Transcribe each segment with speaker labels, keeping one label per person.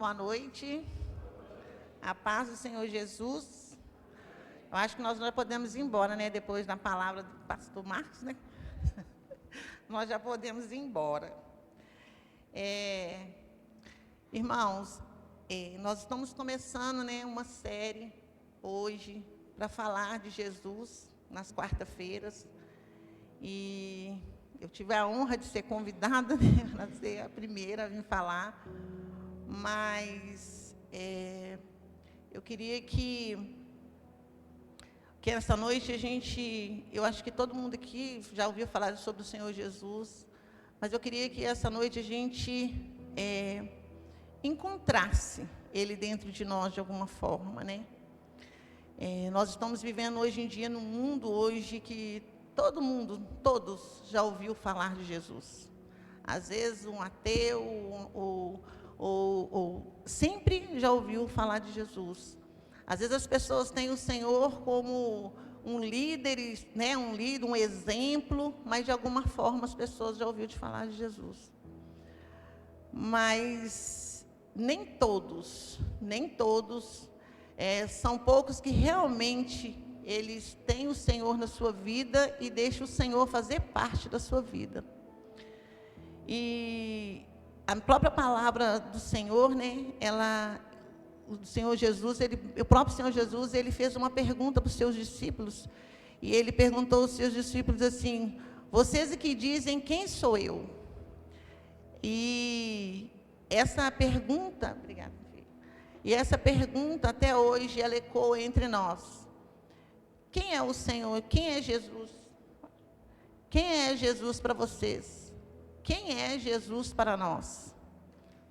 Speaker 1: Boa noite, a paz do Senhor Jesus. Eu acho que nós já podemos ir embora, né? Depois da palavra do pastor Marcos, né? Nós já podemos ir embora. Irmãos, nós estamos começando, né, uma série hoje para falar de Jesus nas quarta-feiras. E eu tive a honra de ser convidada, né, para ser a primeira a vir falar. Mas eu queria que essa noite eu acho que todo mundo aqui já ouviu falar sobre o Senhor Jesus, mas eu queria que essa noite a gente encontrasse Ele dentro de nós de alguma forma, né? Nós estamos vivendo hoje em dia num mundo hoje que todos já ouviu falar de Jesus. Às vezes um ateu, ou sempre já ouviu falar de Jesus. Às vezes as pessoas têm o Senhor como um líder, né, um exemplo, mas de alguma forma as pessoas já ouviram falar de Jesus. Mas nem todos, são poucos que realmente eles têm o Senhor na sua vida e deixam o Senhor fazer parte da sua vida. E a própria palavra do Senhor, né, o Senhor Jesus, o próprio Senhor Jesus, ele fez uma pergunta para os seus discípulos, e ele perguntou aos seus discípulos assim: vocês que dizem, quem sou eu? E essa pergunta, obrigada, filho, e essa pergunta até hoje ela ecoa entre nós. Quem é o Senhor? Quem é Jesus? Quem é Jesus para vocês? Quem é Jesus para nós?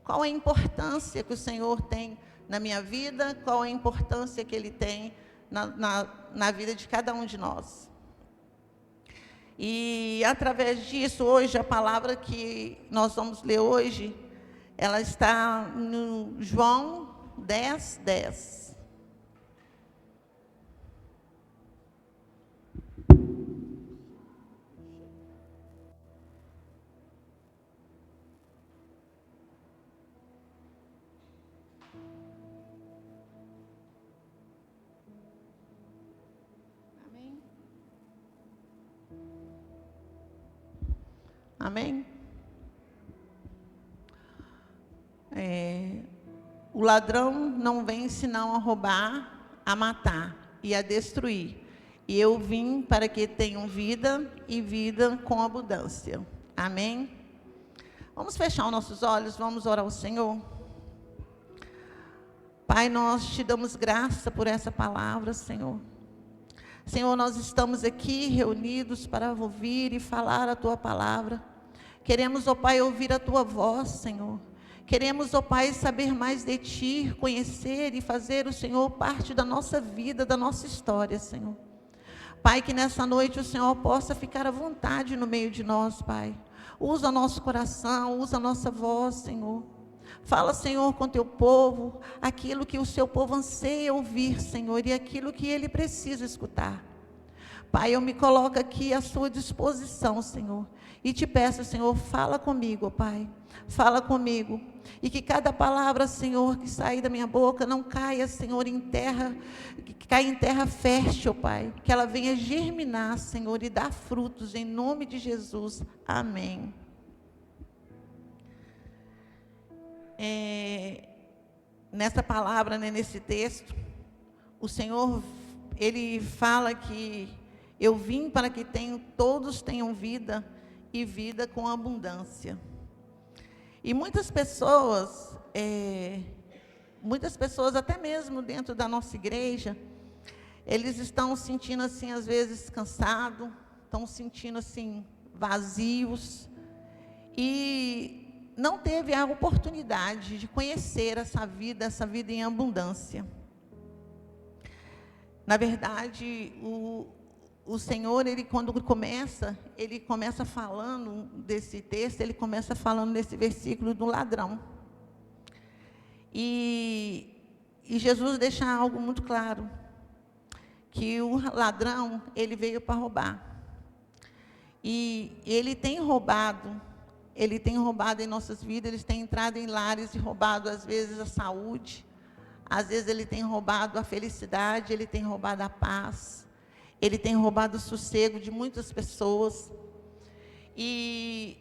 Speaker 1: Qual a importância que o Senhor tem na minha vida? Qual a importância que Ele tem na vida de cada um de nós? E, através disso, hoje, a palavra que nós vamos ler hoje, ela está no João 10, 10. Amém? O ladrão não vem senão a roubar, a matar e a destruir. E eu vim para que tenham vida e vida com abundância. Amém? Vamos fechar os nossos olhos, vamos orar ao Senhor. Pai, nós te damos graça por essa palavra, Senhor. Senhor, nós estamos aqui reunidos para ouvir e falar a Tua palavra. Queremos, ó Pai, ouvir a Tua voz, Senhor. Queremos, ó Pai, saber mais de Ti, conhecer e fazer o Senhor parte da nossa vida, da nossa história, Senhor. Pai, que nessa noite o Senhor possa ficar à vontade no meio de nós, Pai. Usa nosso coração, usa a nossa voz, Senhor. Fala, Senhor, com Teu povo, aquilo que o Seu povo anseia ouvir, Senhor, e aquilo que ele precisa escutar. Pai, eu me coloco aqui à Sua disposição, Senhor, e te peço, Senhor, fala comigo, ó Pai, fala comigo, e que cada palavra, Senhor, que sair da minha boca, não caia, Senhor, em terra, que caia em terra fértil, ó Pai, que ela venha germinar, Senhor, e dar frutos, em nome de Jesus, amém. Nessa palavra, né, nesse texto, o Senhor, Ele fala que eu vim para que todos tenham vida e vida com abundância. E muitas pessoas até mesmo dentro da nossa igreja, eles estão sentindo assim, às vezes, cansados, estão sentindo assim, vazios, e não teve a oportunidade de conhecer essa vida em abundância. Na verdade, o Senhor, quando ele começa falando desse texto, ele começa falando desse versículo do ladrão. E Jesus deixa algo muito claro, que o ladrão, ele veio para roubar. E ele tem roubado ele tem roubado em nossas vidas, ele tem entrado em lares e roubado, às vezes, a saúde, às vezes ele tem roubado a felicidade, ele tem roubado a paz, ele tem roubado o sossego de muitas pessoas. E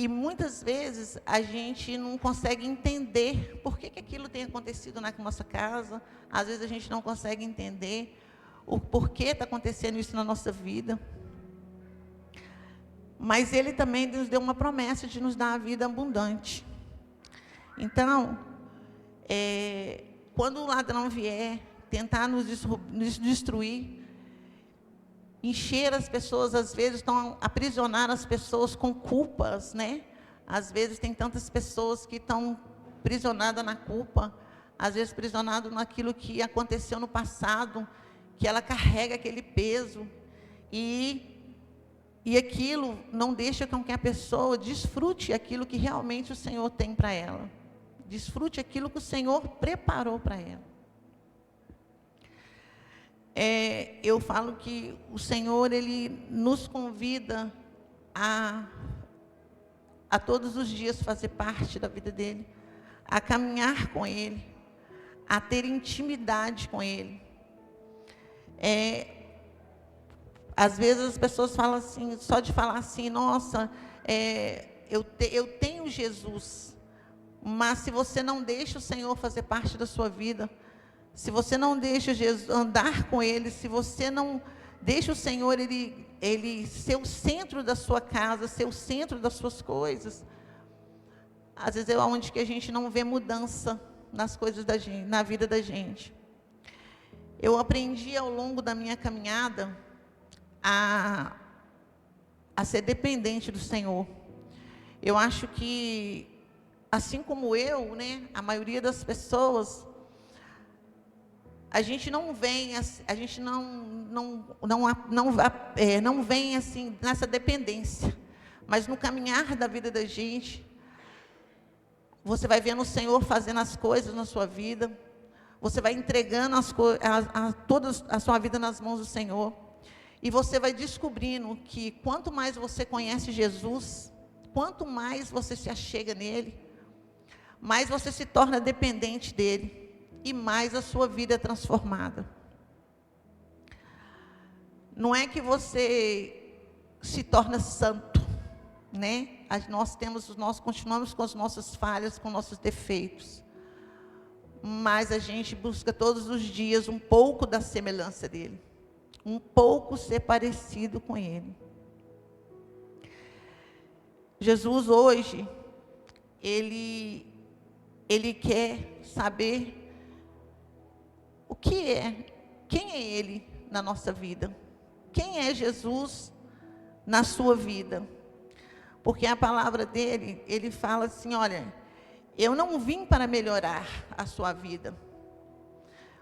Speaker 1: muitas vezes a gente não consegue entender por que aquilo tem acontecido na nossa casa. Às vezes a gente não consegue entender o porquê está acontecendo isso na nossa vida. Mas Ele também nos deu uma promessa de nos dar a vida abundante. Então, quando o ladrão vier tentar nos destruir, encher as pessoas, às vezes estão aprisionar as pessoas com culpas, né? Às vezes tem tantas pessoas que estão aprisionadas na culpa, às vezes aprisionadas naquilo que aconteceu no passado, que ela carrega aquele peso, e aquilo não deixa com que a pessoa desfrute aquilo que realmente o Senhor tem para ela, desfrute aquilo que o Senhor preparou para ela. Eu falo que o Senhor, Ele nos convida a todos os dias fazer parte da vida dEle, a caminhar com Ele, a ter intimidade com Ele. Às vezes as pessoas falam assim, só de falar assim, nossa, eu tenho Jesus, mas se você não deixa o Senhor fazer parte da sua vida, se você não deixa Jesus andar com Ele, se você não deixa o Senhor, Ele ser o centro da sua casa, ser o centro das suas coisas, às vezes é onde que a gente não vê mudança nas coisas da gente, na vida da gente. Eu aprendi ao longo da minha caminhada a ser dependente do Senhor. Eu acho que, assim como eu, né, a maioria das pessoas, a gente não vem assim nessa dependência, mas no caminhar da vida da gente, você vai vendo o Senhor fazendo as coisas na sua vida, você vai entregando toda a sua vida nas mãos do Senhor, e você vai descobrindo que quanto mais você conhece Jesus, quanto mais você se achega nele, mais você se torna dependente dele, e mais a sua vida é transformada. Não é que você se torna santo, né? Nós continuamos com as nossas falhas, com nossos defeitos, mas a gente busca todos os dias um pouco da semelhança dele, um pouco ser parecido com ele. Jesus hoje, ele quer saber quem é Ele na nossa vida, quem é Jesus na sua vida, porque a palavra dele, ele fala assim, olha, eu não vim para melhorar a sua vida,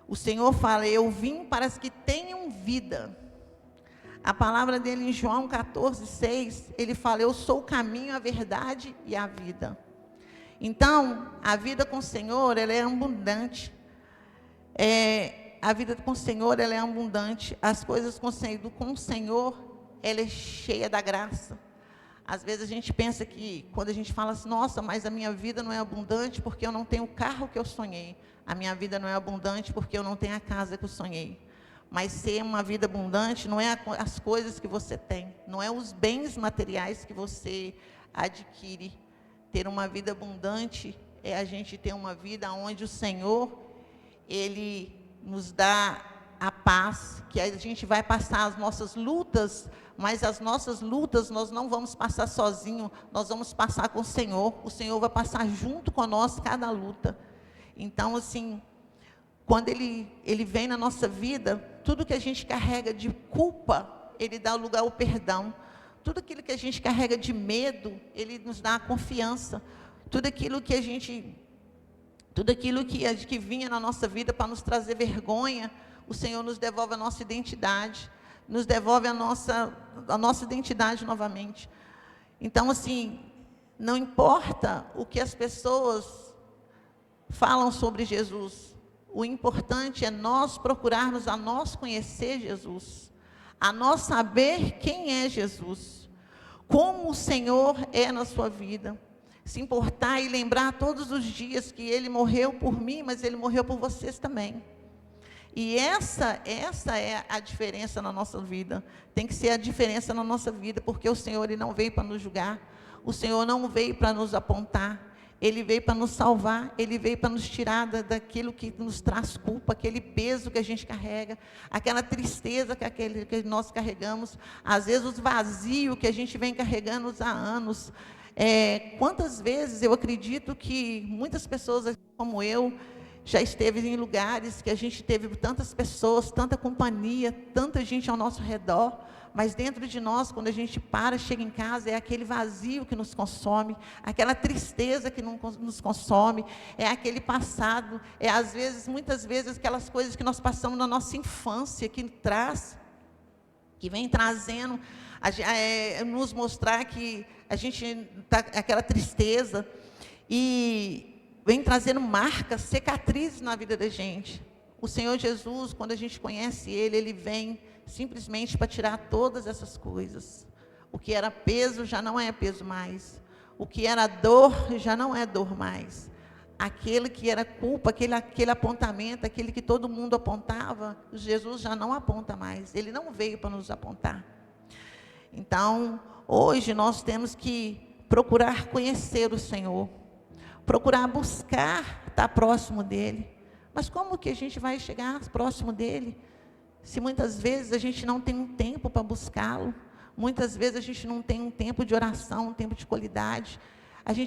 Speaker 1: o Senhor fala, eu vim para as que tenham vida. A palavra dele em João 14:6, ele fala, eu sou o caminho, a verdade e a vida. Então, a vida com o Senhor, ela é abundante. A vida com o Senhor, ela é abundante. As coisas com o Senhor, ela é cheia da graça. Às vezes a gente pensa que, quando a gente fala assim, nossa, mas a minha vida não é abundante porque eu não tenho o carro que eu sonhei. A minha vida não é abundante porque eu não tenho a casa que eu sonhei. Mas ser uma vida abundante não é as coisas que você tem, não é os bens materiais que você adquire. Ter uma vida abundante é a gente ter uma vida onde o Senhor, Ele nos dá a paz, que a gente vai passar as nossas lutas, mas as nossas lutas nós não vamos passar sozinho, nós vamos passar com o Senhor vai passar junto com nós cada luta. Então, assim, quando Ele vem na nossa vida, tudo que a gente carrega de culpa, Ele dá lugar ao perdão. Tudo aquilo que a gente carrega de medo, Ele nos dá a confiança. Tudo aquilo que vinha na nossa vida para nos trazer vergonha, o Senhor nos devolve a nossa identidade, nos devolve a nossa identidade novamente. Então, assim, não importa o que as pessoas falam sobre Jesus, o importante é nós procurarmos a nós conhecer Jesus, a nós saber quem é Jesus. como o Senhor é na sua vida. Se importar e lembrar todos os dias que Ele morreu por mim, mas Ele morreu por vocês também. E essa é a diferença na nossa vida. Tem que ser a diferença na nossa vida, porque o Senhor, Ele não veio para nos julgar. O Senhor não veio para nos apontar. Ele veio para nos salvar. Ele veio para nos tirar daquilo que nos traz culpa, aquele peso que a gente carrega, aquela tristeza que nós carregamos, às vezes os vazios que a gente vem carregando há anos. Quantas vezes eu acredito que muitas pessoas como eu já esteve em lugares que a gente teve tantas pessoas, tanta companhia, tanta gente ao nosso redor, mas dentro de nós, quando a gente chega em casa, é aquele vazio que nos consome, aquela tristeza que nos consome, é aquele passado, às vezes, muitas vezes, aquelas coisas que nós passamos na nossa infância, que vem trazendo, nos mostrar que a gente está, aquela tristeza, e vem trazendo marcas, cicatrizes na vida da gente. O Senhor Jesus, quando a gente conhece Ele, Ele vem simplesmente para tirar todas essas coisas. O que era peso já não é peso mais. O que era dor já não é dor mais. Aquele que era culpa, aquele apontamento, aquele que todo mundo apontava, Jesus já não aponta mais. Ele não veio para nos apontar. Então, hoje nós temos que procurar conhecer o Senhor, procurar buscar estar próximo dEle. Mas como que a gente vai chegar próximo dEle, se muitas vezes a gente não tem um tempo para buscá-lo? Muitas vezes a gente não tem um tempo de oração, um tempo de qualidade.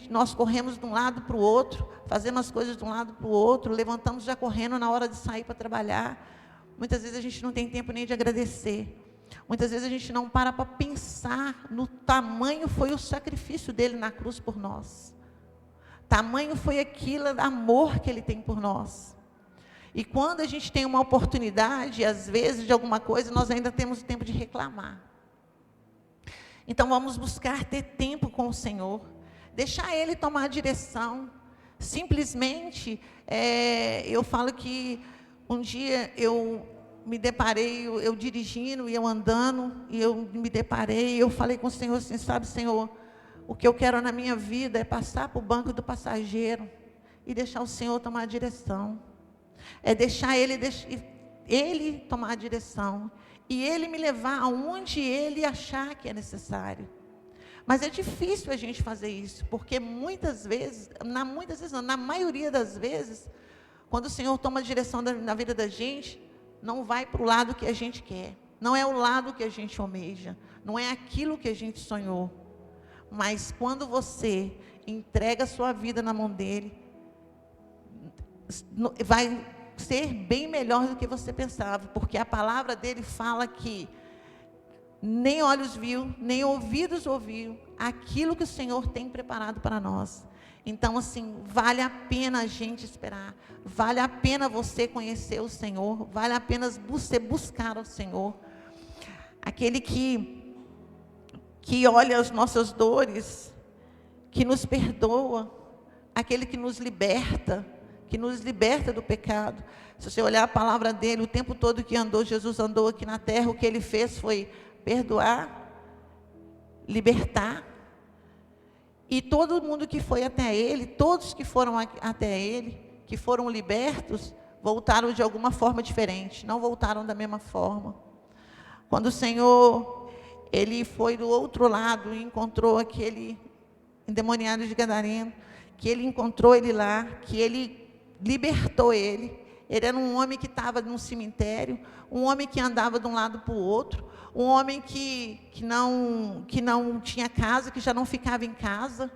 Speaker 1: Nós corremos de um lado para o outro, fazemos as coisas de um lado para o outro, levantamos já correndo na hora de sair para trabalhar. Muitas vezes a gente não tem tempo nem de agradecer. Muitas vezes a gente não para pensar no tamanho foi o sacrifício dele na cruz por nós. Tamanho foi aquilo, amor que Ele tem por nós. E quando a gente tem uma oportunidade, às vezes, de alguma coisa, nós ainda temos tempo de reclamar. Então, vamos buscar ter tempo com o Senhor, deixar Ele tomar a direção. Simplesmente, eu falo que um dia eu me deparei, eu dirigindo e eu andando, e eu me deparei, e eu falei com o Senhor assim, sabe, Senhor, o que eu quero na minha vida é passar para o banco do passageiro e deixar o Senhor tomar a direção. É deixar Ele tomar a direção e Ele me levar aonde Ele achar que é necessário. Mas é difícil a gente fazer isso, porque muitas vezes, na maioria das vezes, quando o Senhor toma a direção na vida da gente, não vai para o lado que a gente quer, não é o lado que a gente almeja, não é aquilo que a gente sonhou. Mas quando você entrega a sua vida na mão dEle, vai ser bem melhor do que você pensava, porque a palavra dEle fala que nem olhos viu, nem ouvidos ouviu aquilo que o Senhor tem preparado para nós. Então, assim, vale a pena a gente esperar, vale a pena você conhecer o Senhor, vale a pena você buscar o Senhor. Aquele que olha as nossas dores, que nos perdoa, aquele que nos liberta do pecado. Se você olhar a palavra dele, o tempo todo que Jesus andou aqui na terra, o que ele fez foi perdoar, libertar. E todo mundo que foi até ele, todos que foram até ele, que foram libertos, voltaram de alguma forma diferente, não voltaram da mesma forma. Quando o Senhor, Ele foi do outro lado e encontrou aquele endemoniado de Gadareno, que Ele encontrou ele lá, que Ele libertou ele. Ele era um homem que estava num cemitério, um homem que andava de um lado para o outro, um homem que não tinha casa, que já não ficava em casa,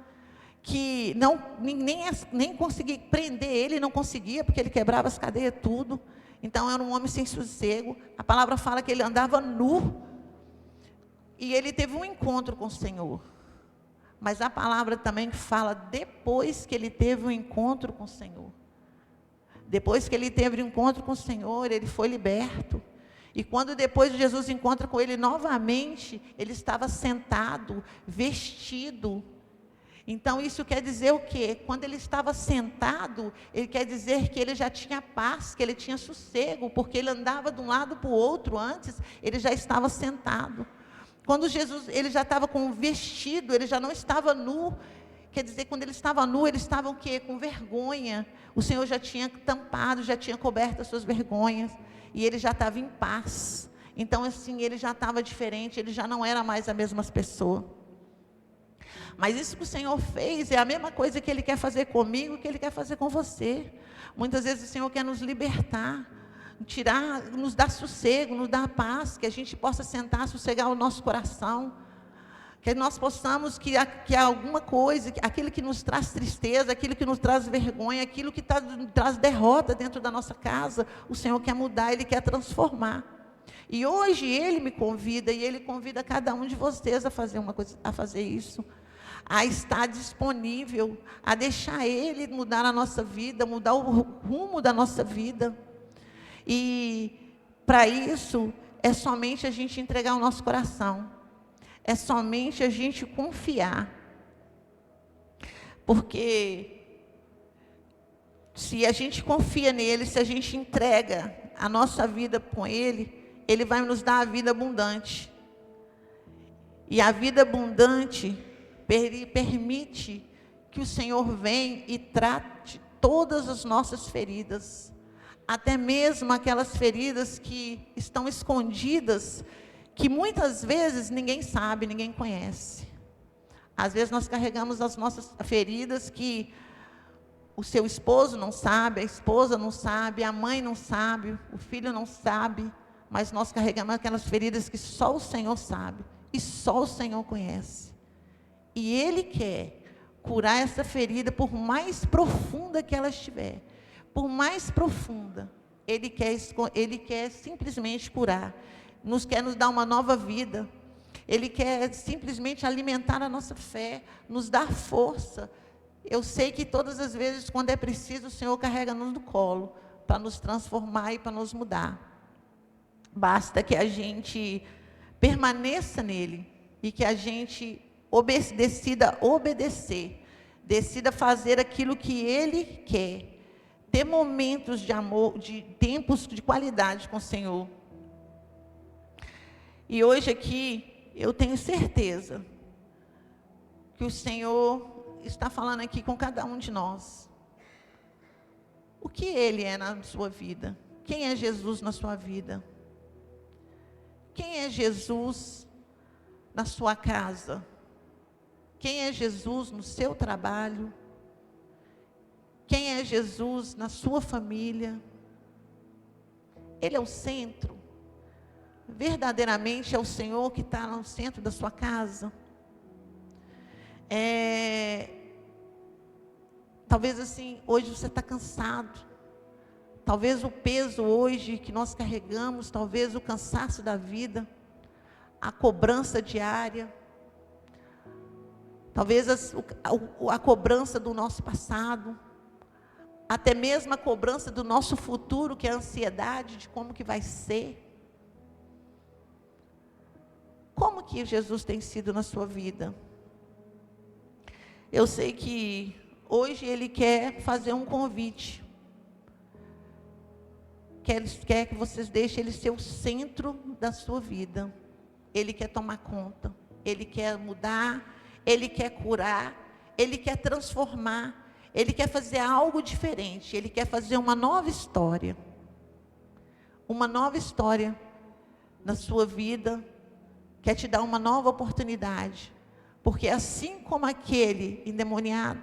Speaker 1: que nem conseguia prender ele, não conseguia, porque ele quebrava as cadeias tudo. Então era um homem sem sossego. A palavra fala que ele andava nu, e ele teve um encontro com o Senhor. Mas a palavra também fala depois que ele teve um encontro com o Senhor. Depois que ele teve um encontro com o Senhor, ele foi liberto. E quando depois Jesus encontra com ele novamente, ele estava sentado, vestido. Então isso quer dizer o quê? Quando ele estava sentado, ele quer dizer que ele já tinha paz, que ele tinha sossego, porque ele andava de um lado para o outro antes, ele já estava sentado. Quando Jesus, ele já estava com um vestido, ele já não estava nu. Quer dizer, quando ele estava nu, ele estava o quê? Com vergonha. O Senhor já tinha tampado, já tinha coberto as suas vergonhas. E ele já estava em paz. Então, assim, ele já estava diferente, ele já não era mais a mesma pessoa. Mas isso que o Senhor fez é a mesma coisa que Ele quer fazer comigo, que Ele quer fazer com você. Muitas vezes o Senhor quer nos libertar, nos dar sossego, nos dar paz, que a gente possa sentar, sossegar o nosso coração, que nós possamos, que alguma coisa, aquilo que nos traz tristeza, aquilo que nos traz vergonha, aquilo que traz derrota dentro da nossa casa, o Senhor quer mudar, Ele quer transformar. E hoje Ele me convida, e Ele convida cada um de vocês a fazer uma coisa, a fazer isso, a estar disponível, a deixar Ele mudar a nossa vida, mudar o rumo da nossa vida. E para isso, é somente a gente entregar o nosso coração, é somente a gente confiar, porque se a gente confia nele, se a gente entrega a nossa vida com Ele, Ele vai nos dar a vida abundante. E a vida abundante permite que o Senhor venha e trate todas as nossas feridas, até mesmo aquelas feridas que estão escondidas, que muitas vezes ninguém sabe, ninguém conhece. Às vezes nós carregamos as nossas feridas que o seu esposo não sabe, a esposa não sabe, a mãe não sabe, o filho não sabe, mas nós carregamos aquelas feridas que só o Senhor sabe e só o Senhor conhece. E Ele quer curar essa ferida, por mais profunda que ela estiver, por mais profunda, Ele quer simplesmente curar, quer nos dar uma nova vida, Ele quer simplesmente alimentar a nossa fé, nos dar força. Eu sei que todas as vezes, quando é preciso, o Senhor carrega-nos no colo, para nos transformar e para nos mudar. Basta que a gente permaneça nele, e que a gente decida obedecer, decida fazer aquilo que Ele quer, ter momentos de amor, de tempos de qualidade com o Senhor. E hoje aqui, eu tenho certeza que o Senhor está falando aqui com cada um de nós. O que Ele é na sua vida? Quem é Jesus na sua vida? Quem é Jesus na sua casa? Quem é Jesus no seu trabalho? Quem é Jesus na sua família? Ele é o centro. Verdadeiramente é o Senhor que está no centro da sua casa. Talvez assim, hoje você está cansado. Talvez o peso hoje que nós carregamos, talvez o cansaço da vida, a cobrança diária, talvez a cobrança do nosso passado, até mesmo a cobrança do nosso futuro, que é a ansiedade de como que vai ser. Como que Jesus tem sido na sua vida? Eu sei que hoje Ele quer fazer um convite. Quer que vocês deixem Ele ser o centro da sua vida. Ele quer tomar conta, Ele quer mudar, Ele quer curar, Ele quer transformar, Ele quer fazer algo diferente, Ele quer fazer uma nova história na sua vida, quer te dar uma nova oportunidade, porque assim como aquele endemoniado,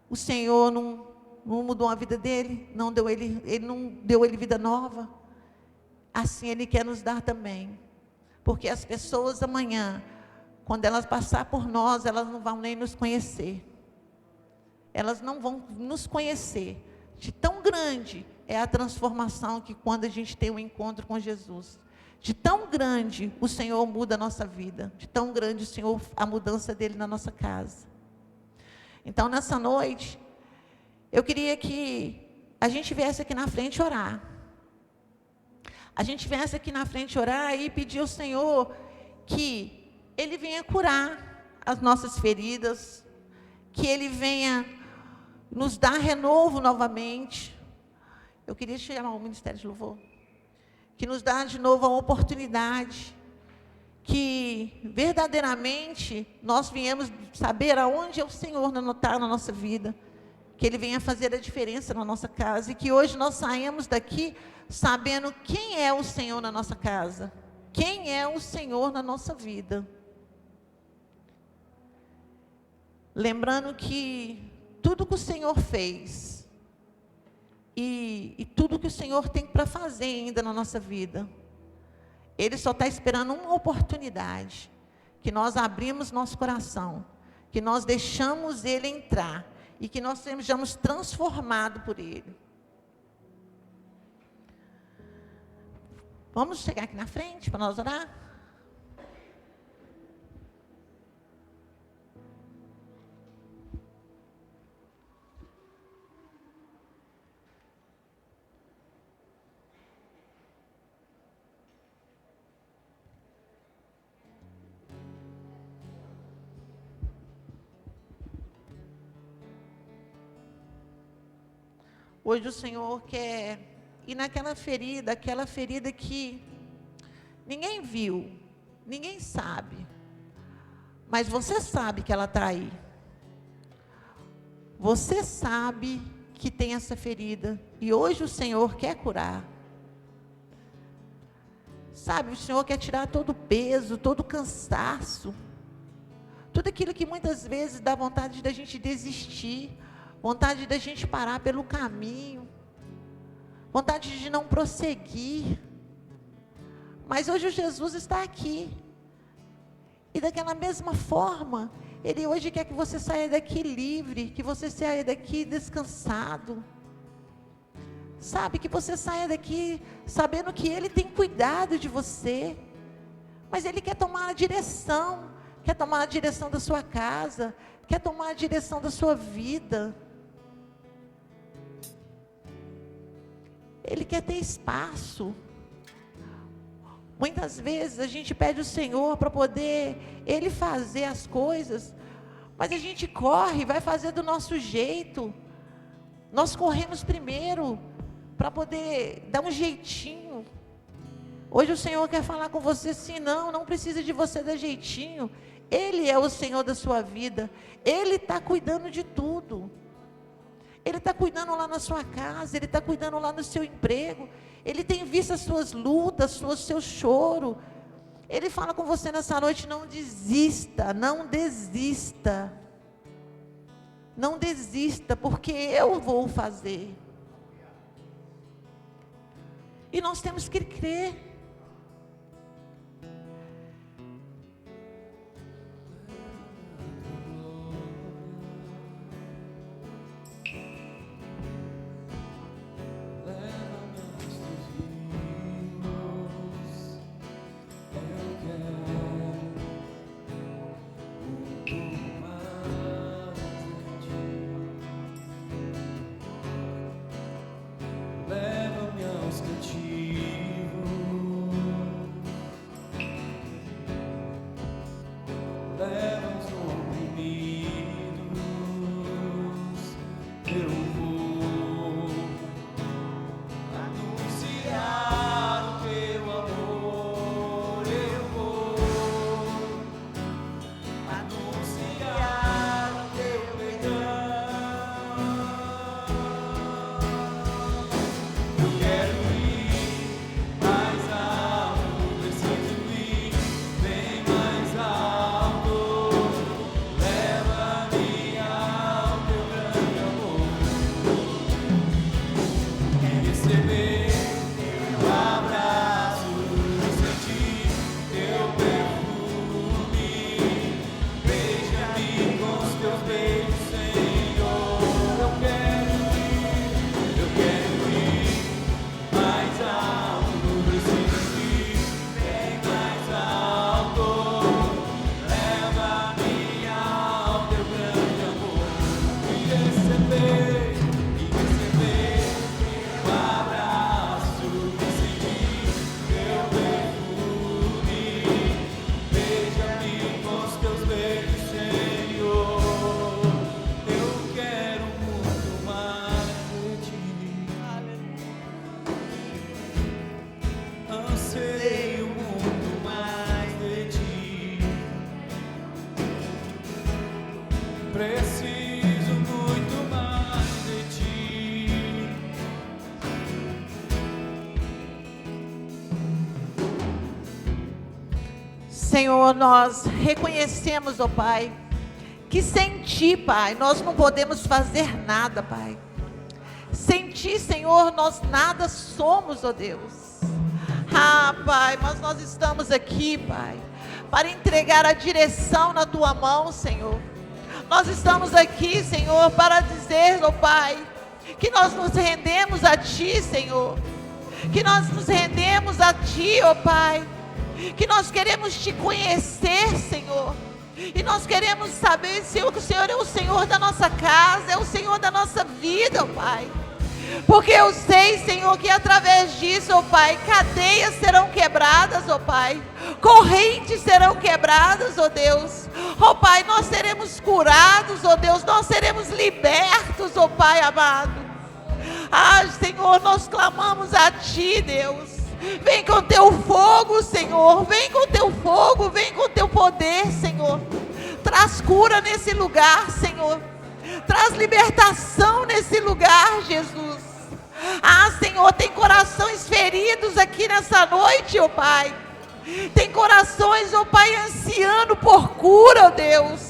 Speaker 1: o Senhor não mudou a vida dele, Ele não deu ele vida nova, assim Ele quer nos dar também. Porque as pessoas amanhã, quando elas passar por nós, elas não vão nem nos conhecer. Elas não vão nos conhecer. De tão grande é a transformação que quando a gente tem um encontro com Jesus. De tão grande o Senhor muda a nossa vida. De tão grande o Senhor, a mudança dele na nossa casa. Então, nessa noite, eu queria que a gente viesse aqui na frente orar. A gente viesse aqui na frente orar e pedir ao Senhor que Ele venha curar as nossas feridas, que Ele venha nos dar renovo novamente. Eu queria chamar o Ministério de Louvor, que nos dá de novo a oportunidade, que verdadeiramente nós viemos saber aonde é o Senhor está na nossa vida, que Ele venha fazer a diferença na nossa casa, e que hoje nós saímos daqui sabendo quem é o Senhor na nossa casa, quem é o Senhor na nossa vida. Lembrando que tudo que o Senhor fez, e tudo que o Senhor tem para fazer ainda na nossa vida, Ele só está esperando uma oportunidade, que nós abrimos nosso coração, que nós deixamos Ele entrar, e que nós sejamos transformados por Ele. Vamos chegar aqui na frente para nós orar? Hoje o Senhor quer ir naquela ferida, aquela ferida que ninguém viu, ninguém sabe, mas você sabe que ela está aí. Você sabe que tem essa ferida, e hoje o Senhor quer curar. Sabe, o Senhor quer tirar todo o peso, todo o cansaço, tudo aquilo que muitas vezes dá vontade da gente desistir, vontade da gente parar pelo caminho, vontade de não prosseguir. Mas hoje o Jesus está aqui, e daquela mesma forma, Ele hoje quer que você saia daqui livre, que você saia daqui descansado, sabe, que você saia daqui sabendo que Ele tem cuidado de você, mas Ele quer tomar a direção, quer tomar a direção da sua casa, quer tomar a direção da sua vida. Ele quer ter espaço. Muitas vezes a gente pede ao Senhor para poder Ele fazer as coisas, mas a gente corre, vai fazer do nosso jeito. Nós corremos primeiro para poder dar um jeitinho. Hoje o Senhor quer falar com você assim: não precisa de você dar jeitinho. Ele é o Senhor da sua vida. Ele está cuidando de tudo. Ele está cuidando lá na sua casa, Ele está cuidando lá no seu emprego, Ele tem visto as suas lutas, seu choro. Ele fala com você nessa noite: não desista, não desista, não desista, porque eu vou fazer. E nós temos que crer. Senhor, nós reconhecemos, ó Pai, que sem Ti, Pai, nós não podemos fazer nada, Pai. Sem Ti, Senhor, nós nada somos, ó Deus. Pai, mas nós estamos aqui, Pai, para entregar a direção na Tua mão, Senhor. Nós estamos aqui, Senhor, para dizer, ó Pai, que nós nos rendemos a Ti, Senhor. Que nós nos rendemos a Ti, ó Pai. Que nós queremos Te conhecer, Senhor. E nós queremos saber, Senhor, que o Senhor é o Senhor da nossa casa, é o Senhor da nossa vida, ó Pai. Porque eu sei, Senhor, que através disso, ó Pai, cadeias serão quebradas, ó Pai. Correntes serão quebradas, ó Deus. Ó Pai, nós seremos curados, ó Deus. Nós seremos libertos, ó Pai amado. Senhor, nós clamamos a Ti, Deus. Vem com Teu fogo, Senhor. Vem com Teu fogo, vem com Teu poder, Senhor. Traz cura nesse lugar, Senhor. Traz libertação nesse lugar, Jesus. Senhor, tem corações feridos aqui nessa noite, ó Pai. Tem corações, ó Pai, ansiando por cura, ó Deus.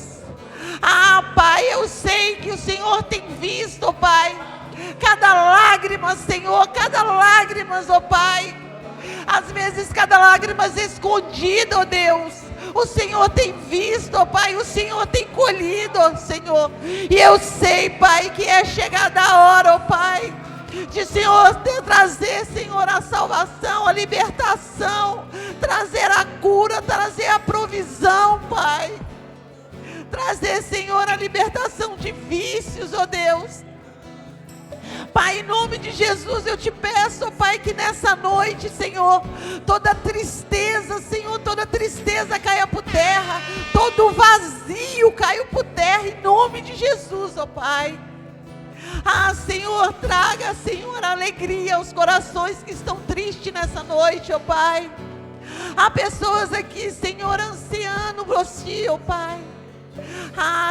Speaker 1: Pai, eu sei que o Senhor tem visto, ó Pai, cada lágrima, Senhor, cada lágrima, ó Pai. Às vezes cada lágrima escondida, ó Deus. O Senhor tem visto, ó Pai, o Senhor tem colhido, ó Senhor. E eu sei, Pai, que é chegada a hora, ó Pai, de Senhor trazer, Senhor, a salvação, a libertação, trazer a cura, trazer a provisão, Pai. Trazer, Senhor, a libertação de vícios, ó Deus. Pai, em nome de Jesus, eu te peço, ó Pai, que nessa noite, Senhor, toda tristeza, Senhor, toda tristeza caia por terra, todo vazio caia por terra, em nome de Jesus, ó Pai. Senhor, traga, Senhor, alegria aos corações que estão tristes nessa noite, ó Pai. Há pessoas aqui, Senhor, ansiando por Ti, ó Pai.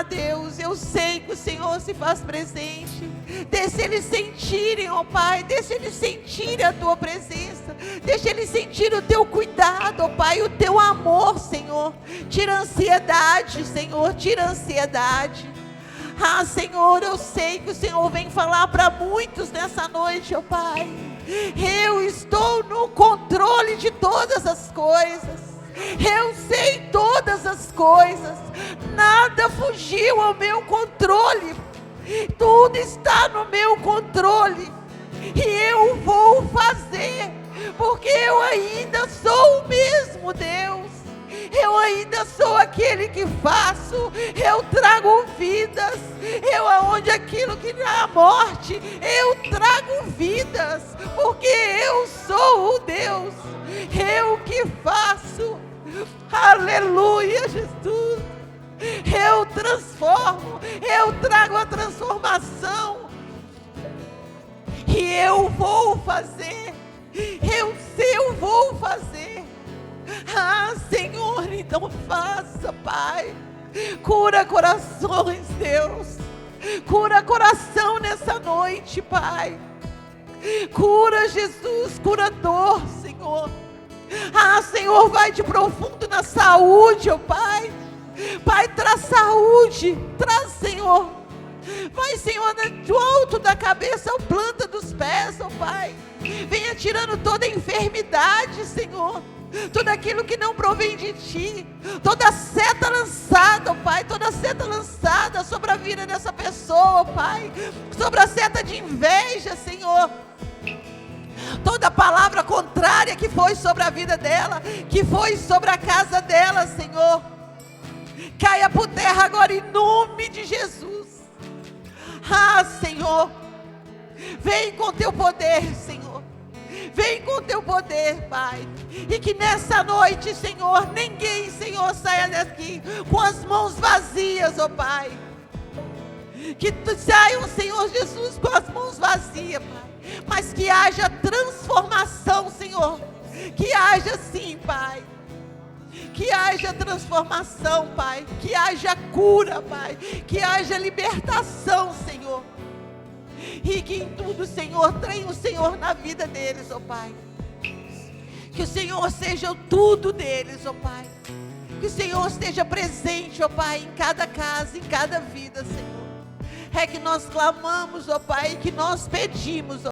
Speaker 1: Deus, eu sei que o Senhor se faz presente. Deixa eles sentirem, ó Pai, deixa eles sentirem a Tua presença, deixa eles sentirem o Teu cuidado, ó Pai, o Teu amor, Senhor. Tira a ansiedade, Senhor, tira a ansiedade. Senhor, eu sei que o Senhor vem falar para muitos nessa noite, ó Pai. Eu estou no controle de todas as coisas. Eu sei todas as coisas. Nada fugiu ao meu controle. Tudo está no meu controle. E eu vou fazer, porque eu ainda sou o mesmo Deus. Eu ainda sou aquele que faço. Eu trago vidas. Aonde aquilo que não há morte, eu trago vidas, porque eu sou o Deus. Eu que faço. Aleluia, Jesus. Eu transformo, eu trago a transformação. E eu vou fazer. Eu vou fazer. Senhor, então faça, Pai. Cura corações, Deus. Cura coração nessa noite, Pai. Cura, Jesus, curador, Senhor. Senhor, vai de profundo na saúde, ó Pai. Pai, traz saúde, traz, Senhor. Vai, Senhor, do alto da cabeça ao planta dos pés, ó Pai. Venha tirando toda enfermidade, Senhor. Tudo aquilo que não provém de Ti, toda seta lançada, ó Pai, toda seta lançada sobre a vida dessa pessoa, ó Pai, sobre a seta de inveja, Senhor. Toda palavra contrária que foi sobre a vida dela, que foi sobre a casa dela, Senhor, caia por terra agora em nome de Jesus. Senhor, vem com Teu poder, Senhor. Vem com Teu poder, Pai. E que nessa noite, Senhor, ninguém, Senhor, saia daqui com as mãos vazias, ó Pai. Que saiam, Senhor Jesus, com as mãos vazias, Pai. Mas que haja transformação, Senhor. Que haja sim, Pai. Que haja transformação, Pai. Que haja cura, Pai. Que haja libertação, Senhor. E que em tudo, Senhor, tenha o Senhor na vida deles, ó Pai. Que o Senhor seja o tudo deles, ó Pai. Que o Senhor esteja presente, ó Pai, em cada casa, em cada vida, Senhor. É que nós clamamos, ó Pai, que nós pedimos, ó